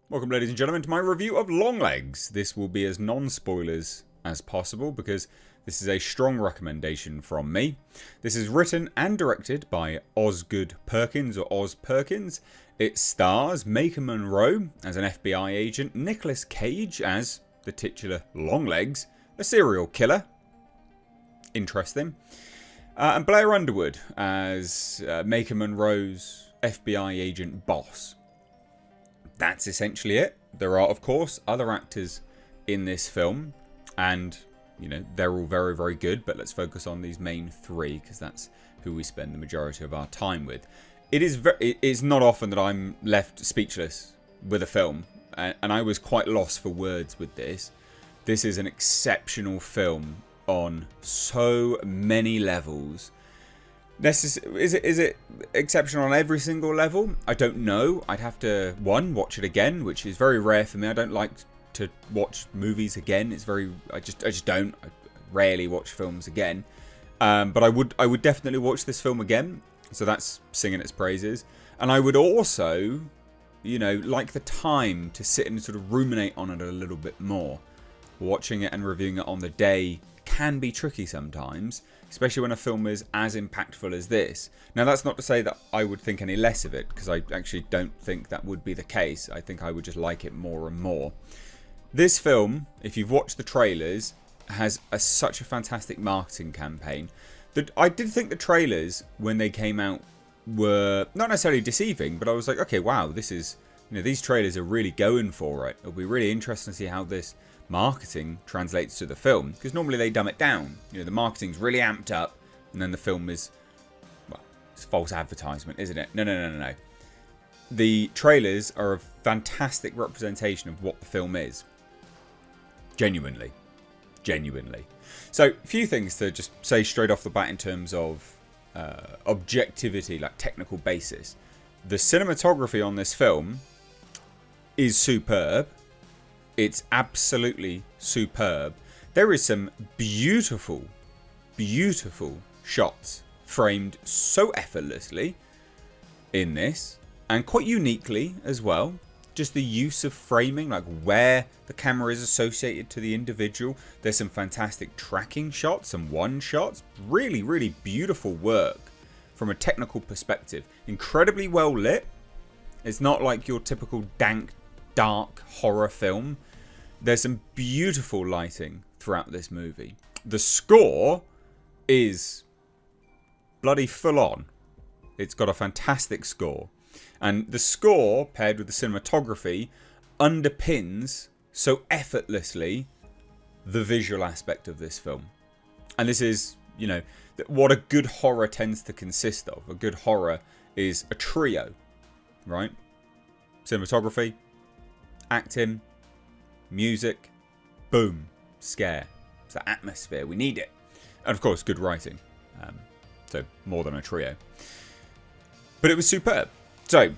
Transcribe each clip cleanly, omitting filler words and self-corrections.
Welcome, ladies and gentlemen, to my review of Longlegs. This will be as non-spoilers as possible because this is a strong recommendation from me. This is written and directed by Osgood Perkins, or Oz Perkins. It stars Maika Monroe as an FBI agent, Nicolas Cage as the titular Longlegs, a serial killer. Interesting. And Blair Underwood as Maika Monroe's FBI agent boss. That's essentially it. There are, of course, other actors in this film, and, you know, they're all very, very good, but let's focus on these main three, because that's who we spend the majority of our time with. It's not often that I'm left speechless with a film, and I was quite lost for words with this. This is an exceptional film on so many levels. Is it exceptional on every single level? I don't know. I'd have to, watch it again, which is very rare for me. I don't like to watch movies again. I just don't. I rarely watch films again. But I would definitely watch this film again. So that's singing its praises. And I would also, like the time to sit and sort of ruminate on it a little bit more. Watching it and reviewing it on the day can be tricky sometimes, especially when a film is as impactful as this. Now, that's not to say that I would think any less of it, because I actually don't think that would be the case. I think I would just like it more and more. This film, if you've watched the trailers, has such a fantastic marketing campaign that I did think the trailers, when they came out, were not necessarily deceiving, but I was like, okay, wow, this is, these trailers are really going for it. It'll be really interesting to see how this marketing translates to the film, because normally they dumb it down. The marketing's really amped up, and then the film is, well, it's false advertisement, isn't it? No. The trailers are a fantastic representation of what the film is. Genuinely. So, a few things to just say straight off the bat in terms of objectivity, like technical basis. The cinematography on this film is superb. It's absolutely superb. There is some beautiful, beautiful shots framed so effortlessly in this, and quite uniquely as well. Just the use of framing, like where the camera is associated to the individual. There's some fantastic tracking shots, some one shots. Really, really beautiful work from a technical perspective. Incredibly well lit. It's not like your typical dank, dark horror film. There's some beautiful lighting throughout this movie. The score is bloody full on. It's got a fantastic score. And the score, paired with the cinematography, underpins so effortlessly the visual aspect of this film. And this is, what a good horror tends to consist of. A good horror is a trio, right? Cinematography, acting, music, boom, scare. It's the atmosphere. We need it. And of course, good writing. So, more than a trio. But it was superb. So,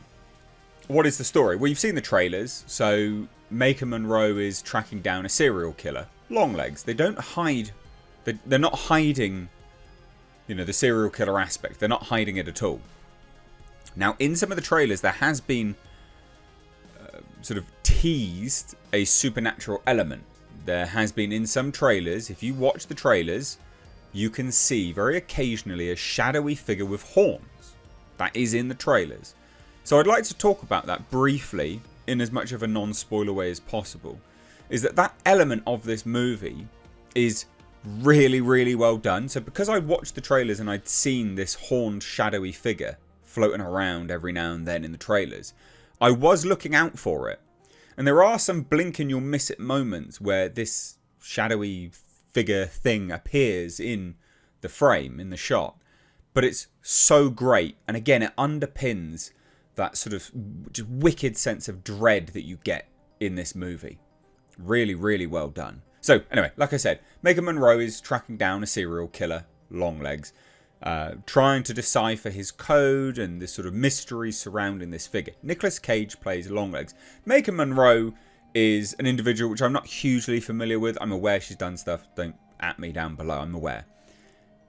what is the story? Well, you've seen the trailers. So, Maika Monroe is tracking down a serial killer. Longlegs. They don't hide. They're not hiding, the serial killer aspect. They're not hiding it at all. Now, in some of the trailers, there has been sort of teased a supernatural element. There has been in some trailers, if you watch the trailers, you can see very occasionally a shadowy figure with horns. That is in the trailers. So I'd like to talk about that briefly in as much of a non-spoiler way as possible. Is that element of this movie is really, really well done. So because I'd watched the trailers and I'd seen this horned shadowy figure floating around every now and then in the trailers, I was looking out for it. And there are some blink and you'll miss it moments where this shadowy figure thing appears in the frame, in the shot. But it's so great. And again, it underpins that sort of just wicked sense of dread that you get in this movie. Really, really well done. So anyway, like I said, Maika Monroe is tracking down a serial killer, Longlegs. Trying to decipher his code and this sort of mystery surrounding this figure. Nicolas Cage plays Longlegs. Maika Monroe is an individual which I'm not hugely familiar with. I'm aware she's done stuff. Don't at me down below. I'm aware.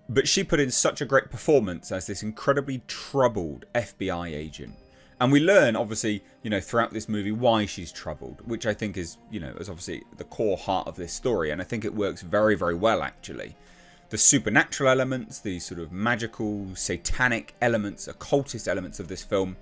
But she put in such a great performance as this incredibly troubled FBI agent. And we learn, obviously, throughout this movie why she's troubled, which I think is, is obviously the core heart of this story. And I think it works very, very well, actually. The supernatural elements, the sort of magical, satanic elements, occultist elements of this film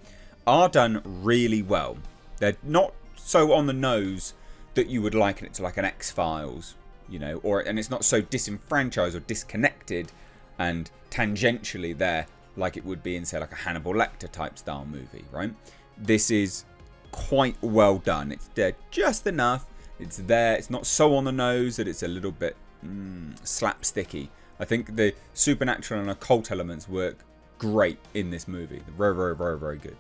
are done really well. They're not so on the nose that you would liken it to like an X-Files, and it's not so disenfranchised or disconnected and tangentially there like it would be in, say, like a Hannibal Lecter type style movie, right? This is quite well done. It's there just enough. It's there. It's not so on the nose that it's a little bit slapsticky. I think the supernatural and occult elements work great in this movie. They're very, very, very, very good.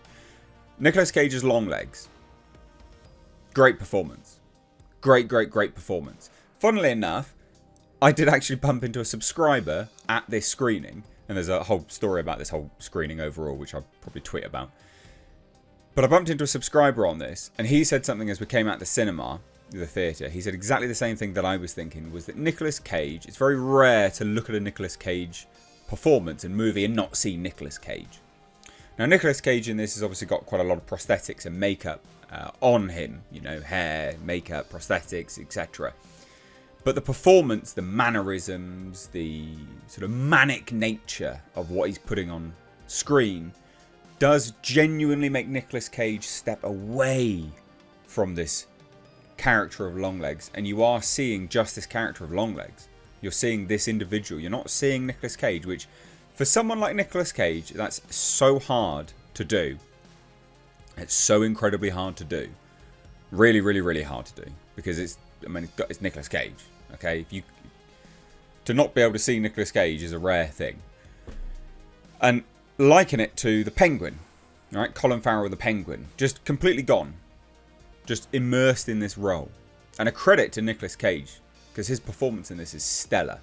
Nicolas Cage's Longlegs. Great performance. Great, great, great performance. Funnily enough, I did actually bump into a subscriber at this screening. And there's a whole story about this whole screening overall, which I'll probably tweet about. But I bumped into a subscriber on this, and he said something as we came out the cinema, the theatre. He said exactly the same thing that I was thinking, was that Nicolas Cage, it's very rare to look at a Nicolas Cage performance and movie and not see Nicolas Cage. Now, Nicolas Cage in this has obviously got quite a lot of prosthetics and makeup on him. Hair, makeup, prosthetics, etc. But the performance, the mannerisms, the sort of manic nature of what he's putting on screen does genuinely make Nicolas Cage step away from this character of Longlegs. And you are seeing just this character of Longlegs. You're seeing this individual. You're not seeing Nicolas Cage, which for someone like Nicolas Cage, that's so hard to do. It's so incredibly hard to do. Really, really, really hard to do. Because it's Nicolas Cage. Okay, to not be able to see Nicolas Cage is a rare thing. And liken it to the Penguin, right? Colin Farrell, the Penguin, just completely gone, just immersed in this role. And a credit to Nicolas Cage because his performance in this is stellar.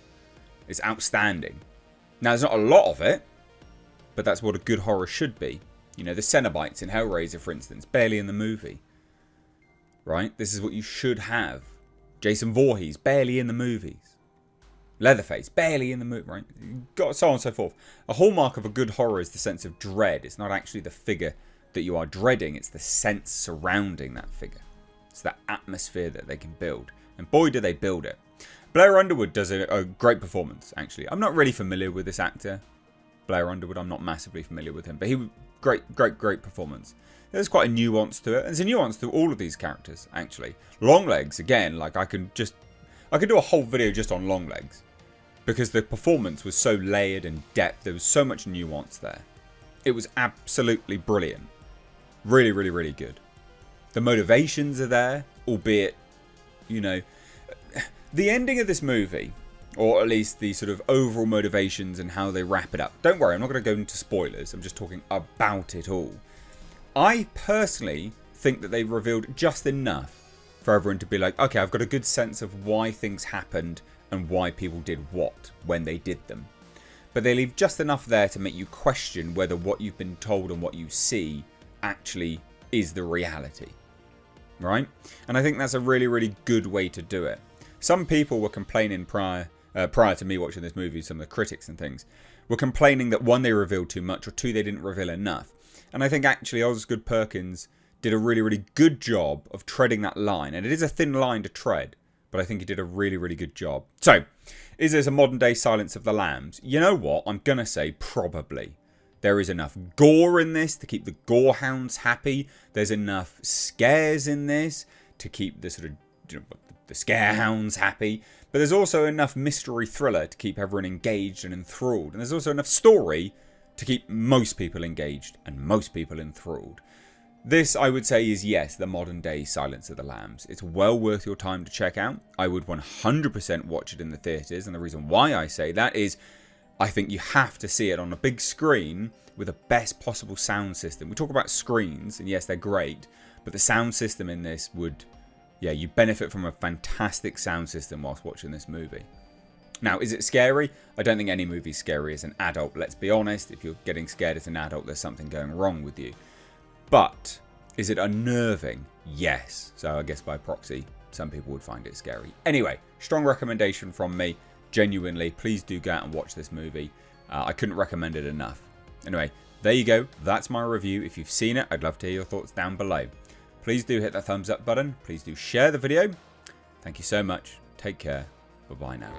It's outstanding. Now, there's not a lot of it, but that's what a good horror should be. The Cenobites in Hellraiser, for instance, barely in the movie, right? This is what you should have. Jason Voorhees, barely in the movies. Leatherface, barely in the movie, right? Got so on and so forth. A hallmark of a good horror is the sense of dread. It's not actually the figure that you are dreading. It's the sense surrounding that figure. It's that atmosphere that they can build. And boy, do they build it. Blair Underwood does a great performance, actually. I'm not really familiar with this actor. Blair Underwood, I'm not massively familiar with him. But great performance. There's quite a nuance to it. There's a nuance to all of these characters, actually. Longlegs, again, like I could do a whole video just on Longlegs. Because the performance was so layered and depth. There was so much nuance there. It was absolutely brilliant. Really, really, really good. The motivations are there, albeit, the ending of this movie, or at least the sort of overall motivations and how they wrap it up. Don't worry, I'm not going to go into spoilers. I'm just talking about it all. I personally think that they revealed just enough for everyone to be like, okay, I've got a good sense of why things happened and why people did what when they did them. But they leave just enough there to make you question whether what you've been told and what you see actually is the reality. Right? And I think that's a really, really good way to do it. Some people were complaining prior to me watching this movie, some of the critics and things, were complaining that one, they revealed too much, or two, they didn't reveal enough. And I think actually Osgood Perkins did a really, really good job of treading that line. And it is a thin line to tread, but I think he did a really, really good job. So, is this a modern day Silence of the Lambs? You know what? I'm going to say probably. There is enough gore in this to keep the gorehounds happy. There's enough scares in this to keep the sort of the scarehounds happy. But there's also enough mystery thriller to keep everyone engaged and enthralled. And there's also enough story to keep most people engaged and most people enthralled. This, I would say, is, yes, the modern day Silence of the Lambs. It's well worth your time to check out. I would 100% watch it in the theatres. And the reason why I say that is I think you have to see it on a big screen with the best possible sound system. We talk about screens, and yes, they're great. But the sound system in this would, you benefit from a fantastic sound system whilst watching this movie. Now, is it scary? I don't think any movie's scary as an adult. Let's be honest. If you're getting scared as an adult, there's something going wrong with you. But is it unnerving? Yes. So I guess by proxy, some people would find it scary. Anyway, strong recommendation from me. Genuinely, please do go out and watch this movie. I couldn't recommend it enough. Anyway, there you go. That's my review. If you've seen it, I'd love to hear your thoughts down below. Please do hit that thumbs up button. Please do share the video. Thank you so much. Take care. Bye-bye now.